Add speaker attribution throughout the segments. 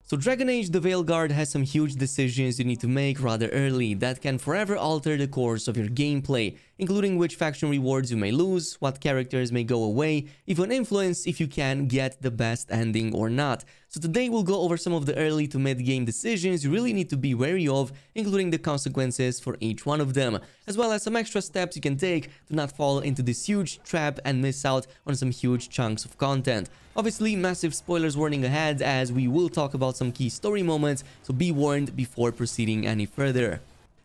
Speaker 1: So Dragon Age the Veilguard has some huge decisions you need to make rather early that can forever alter the course of your gameplay, including which faction rewards you may lose, what characters may go away, even influence if you can get the best ending or not. So today we'll go over some of the early to mid-game decisions you really need to be wary of, including the consequences for each one of them, as well as some extra steps you can take to not fall into this huge trap and miss out on some huge chunks of content. Obviously, massive spoilers warning ahead as we will talk about some key story moments, so be warned before proceeding any further.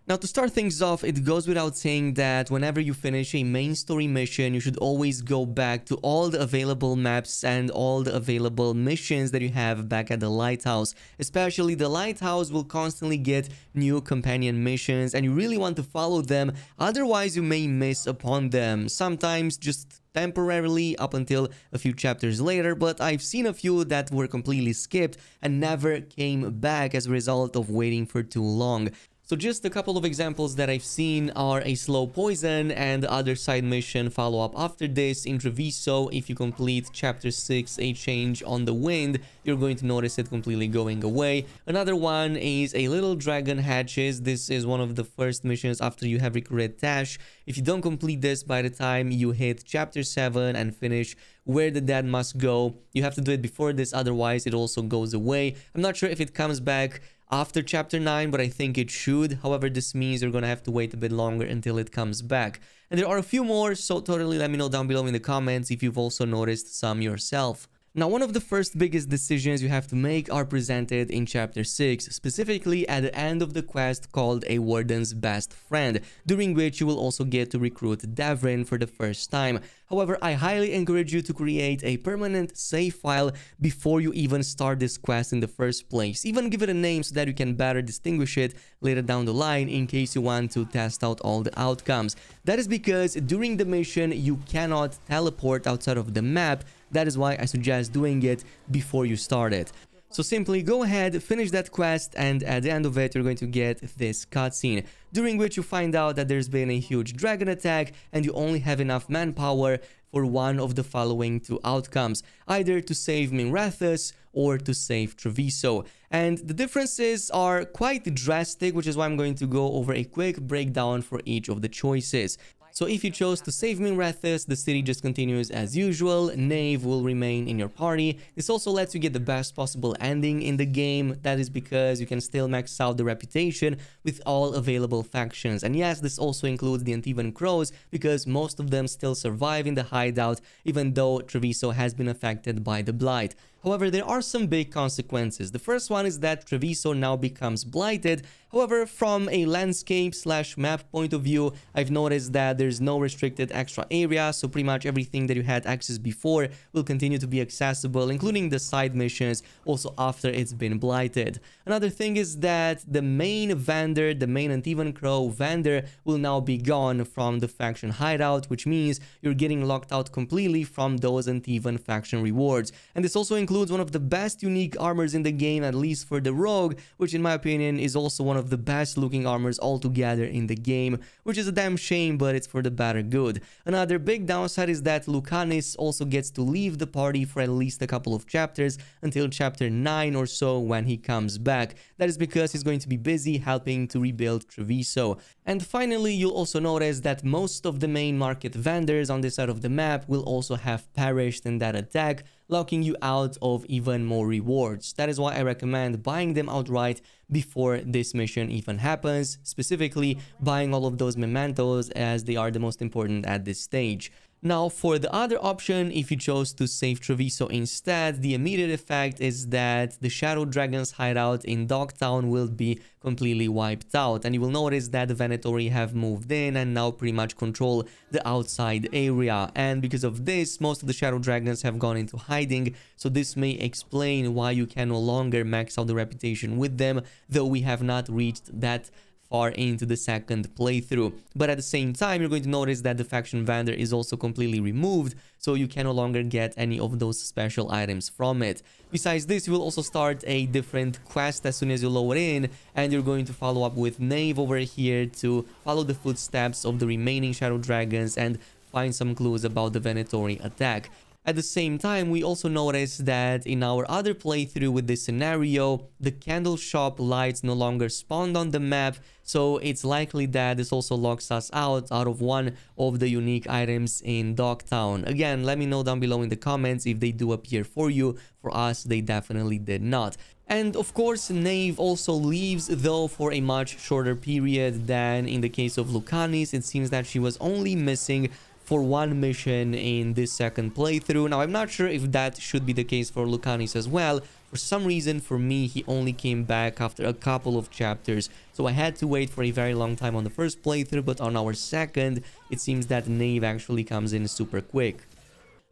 Speaker 1: Now, to start things off, it goes without saying that whenever you finish a main story mission, you should always go back to all the available maps and all the available missions that you have back at the lighthouse. Especially the lighthouse will constantly get new companion missions and you really want to follow them, otherwise you may miss upon them. Sometimes just temporarily up until a few chapters later, but I've seen a few that were completely skipped and never came back as a result of waiting for too long. So just a couple of examples that I've seen are a slow poison and the other side mission follow-up after this in Treviso. If you complete chapter 6, a change on the wind, you're going to notice it completely going away. Another one is a little dragon hatches. This is one of the first missions after you have recruited Taash. If you don't complete this by the time you hit chapter 7 and finish where the dead must go, you have to do it before this, otherwise it also goes away. I'm not sure if it comes back after chapter 9, but I think it should. However, this means you're gonna have to wait a bit longer until it comes back. And there are a few more, so totally let me know down below in the comments if you've also noticed some yourself. Now, one of the first biggest decisions you have to make are presented in chapter 6, specifically at the end of the quest called A Warden's Best Friend, during which you will also get to recruit Devrin for the first time. However, I highly encourage you to create a permanent save file before you even start this quest in the first place. Even give it a name so that you can better distinguish it later down the line in case you want to test out all the outcomes. That is because during the mission, you cannot teleport outside of the map. That is why I suggest doing it before you start it. So simply go ahead, finish that quest, and at the end of it, you're going to get this cutscene, during which you find out that there's been a huge dragon attack and you only have enough manpower for one of the following two outcomes, either to save Minrathous or to save Treviso. And the differences are quite drastic, which is why I'm going to go over a quick breakdown for each of the choices. So if you chose to save Minrathous, the city just continues as usual. Neve will remain in your party. This also lets you get the best possible ending in the game. That is because you can still max out the reputation with all available factions. And yes, this also includes the Antivan Crows, because most of them still survive in the hideout, even though Treviso has been affected by the blight. However, there are some big consequences. The first one is that Treviso now becomes blighted. However, from a landscape/map point of view, I've noticed that there's no restricted extra area, so pretty much everything that you had access before will continue to be accessible, including the side missions, also after it's been blighted. Another thing is that the main vendor, the main Antivan Crow vendor, will now be gone from the faction hideout, which means you're getting locked out completely from those Antivan faction rewards. And this also includes one of the best unique armors in the game, at least for the rogue, which in my opinion is also one of the best looking armors altogether in the game, which is a damn shame, but it's for the better good. Another big downside is that Lucanis also gets to leave the party for at least a couple of chapters until chapter 9 or so when he comes back. That is because he's going to be busy helping to rebuild Treviso. And finally, you'll also notice that most of the main market vendors on this side of the map will also have perished in that attack, locking you out of even more rewards. That is why I recommend buying them outright before this mission even happens, specifically buying all of those mementos as they are the most important at this stage. Now, for the other option, if you chose to save Treviso instead, the immediate effect is that the Shadow Dragon's hideout in Dogtown will be completely wiped out, and you will notice that the Venatori have moved in and now pretty much control the outside area. And because of this, most of the Shadow Dragons have gone into hiding, so this may explain why you can no longer max out the reputation with them, though we have not reached that far into the second playthrough. But at the same time, you're going to notice that the faction vendor is also completely removed, so you can no longer get any of those special items from it. Besides this, you will also start a different quest as soon as you load in, and you're going to follow up with Neve over here to follow the footsteps of the remaining Shadow Dragons and find some clues about the Venatori attack. At the same time, we also noticed that in our other playthrough with this scenario, the candle shop lights no longer spawned on the map, so it's likely that this also locks us out of one of the unique items in Dogtown. Again, let me know down below in the comments if they do appear for you. For us, they definitely did not. And of course, Neve also leaves, though for a much shorter period than in the case of Lucanis. It seems that she was only missing for one mission in this second playthrough. Now, I'm not sure if that should be the case for Lucanis as well. For some reason, for me, he only came back after a couple of chapters. So I had to wait for a very long time on the first playthrough, but on our second, it seems that Neve actually comes in super quick.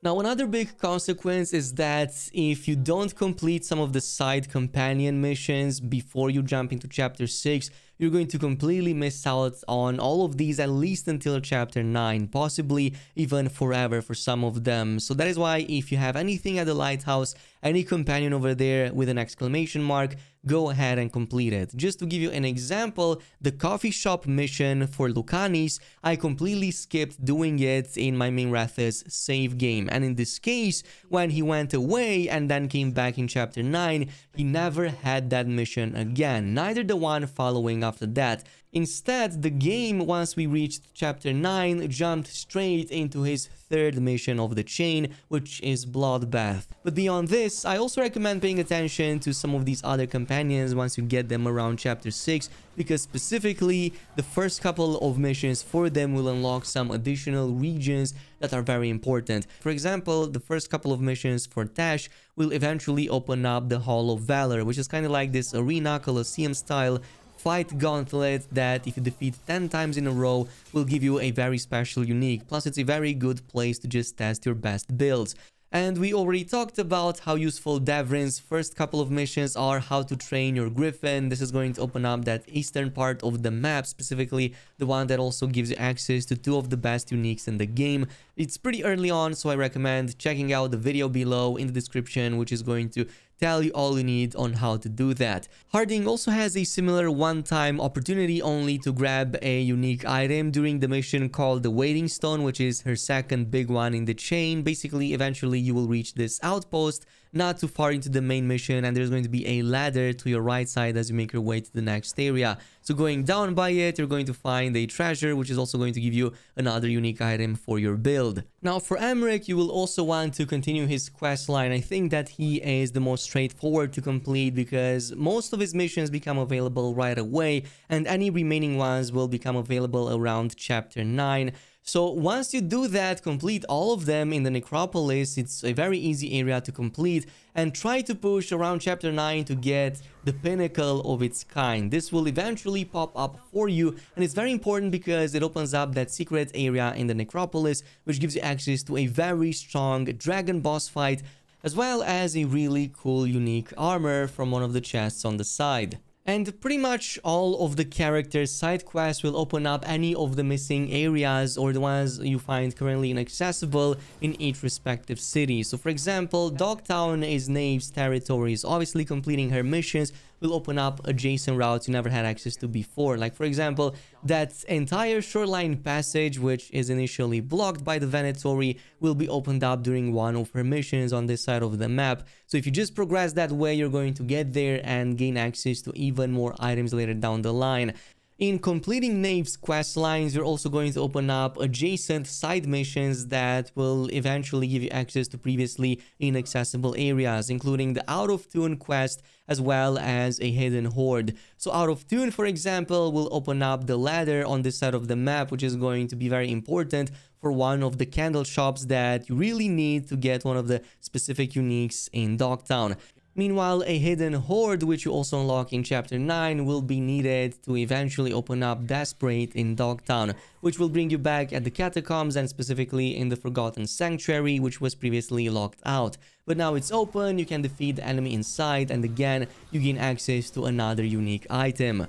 Speaker 1: Now, another big consequence is that if you don't complete some of the side companion missions before you jump into Chapter 6, you're going to completely miss out on all of these at least until Chapter 9, possibly even forever for some of them. So that is why if you have anything at the lighthouse, any companion over there with an exclamation mark, go ahead and complete it. Just to give you an example, the coffee shop mission for Lucanis, I completely skipped doing it in my Minrathous save game. And in this case, when he went away and then came back in Chapter 9, he never had that mission again, neither the one following after that. Instead, the game, once we reached Chapter 9, jumped straight into his third mission of the chain, which is Bloodbath. But beyond this, I also recommend paying attention to some of these other companions once you get them around Chapter 6, because specifically, the first couple of missions for them will unlock some additional regions that are very important. For example, the first couple of missions for Taash will eventually open up the Hall of Valor, which is kind of like this arena Colosseum style fight gauntlet that if you defeat 10 times in a row will give you a very special unique. Plus, it's a very good place to just test your best builds. And we already talked about how useful Devrin's first couple of missions are, how to train your Griffin. This is going to open up that eastern part of the map, specifically the one that also gives you access to two of the best uniques in the game. It's pretty early on, so I recommend checking out the video below in the description, which is going to tell you all you need on how to do that. Harding also has a similar one-time opportunity only to grab a unique item during the mission called the Waiting Stone, which is her second big one in the chain. Basically, eventually you will reach this outpost not too far into the main mission, and there's going to be a ladder to your right side as you make your way to the next area. So going down by it, you're going to find a treasure, which is also going to give you another unique item for your build. Now for Emmerich, you will also want to continue his quest line. I think that he is the most straightforward to complete because most of his missions become available right away, and any remaining ones will become available around Chapter 9. So once you do that, complete all of them in the Necropolis. It's a very easy area to complete, and try to push around Chapter 9 to get the pinnacle of its kind. This will eventually pop up for you, and it's very important because it opens up that secret area in the Necropolis, which gives you access to a very strong dragon boss fight, as well as a really cool unique armor from one of the chests on the side. And pretty much all of the characters' side quests will open up any of the missing areas or the ones you find currently inaccessible in each respective city. So for example, Dogtown is Neve's territory, so obviously completing her missions will open up adjacent routes you never had access to before. Like for example, that entire shoreline passage, which is initially blocked by the Venatori, will be opened up during one of her missions on this side of the map. So if you just progress that way, you're going to get there and gain access to even more items later down the line. In completing Neve's quest lines, you're also going to open up adjacent side missions that will eventually give you access to previously inaccessible areas, including the Out of Tune quest as well as a hidden hoard. So Out of Tune, for example, will open up the ladder on this side of the map, which is going to be very important for one of the candle shops that you really need to get one of the specific uniques in Dogtown. Meanwhile, a hidden hoard, which you also unlock in Chapter 9, will be needed to eventually open up Desperate in Dogtown, which will bring you back at the catacombs and specifically in the Forgotten Sanctuary, which was previously locked out. But now it's open, you can defeat the enemy inside, and again, you gain access to another unique item.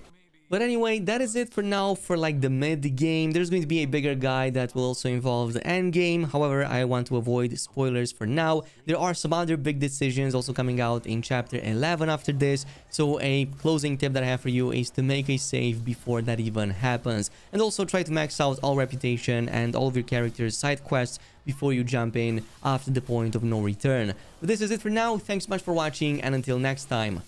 Speaker 1: But anyway, that is it for now for like the mid game. There's going to be a bigger guide that will also involve the end game. However, I want to avoid spoilers for now. There are some other big decisions also coming out in chapter 11 after this. So a closing tip that I have for you is to make a save before that even happens. And also try to max out all reputation and all of your characters' side quests before you jump in after the point of no return. But this is it for now. Thanks so much for watching, and until next time.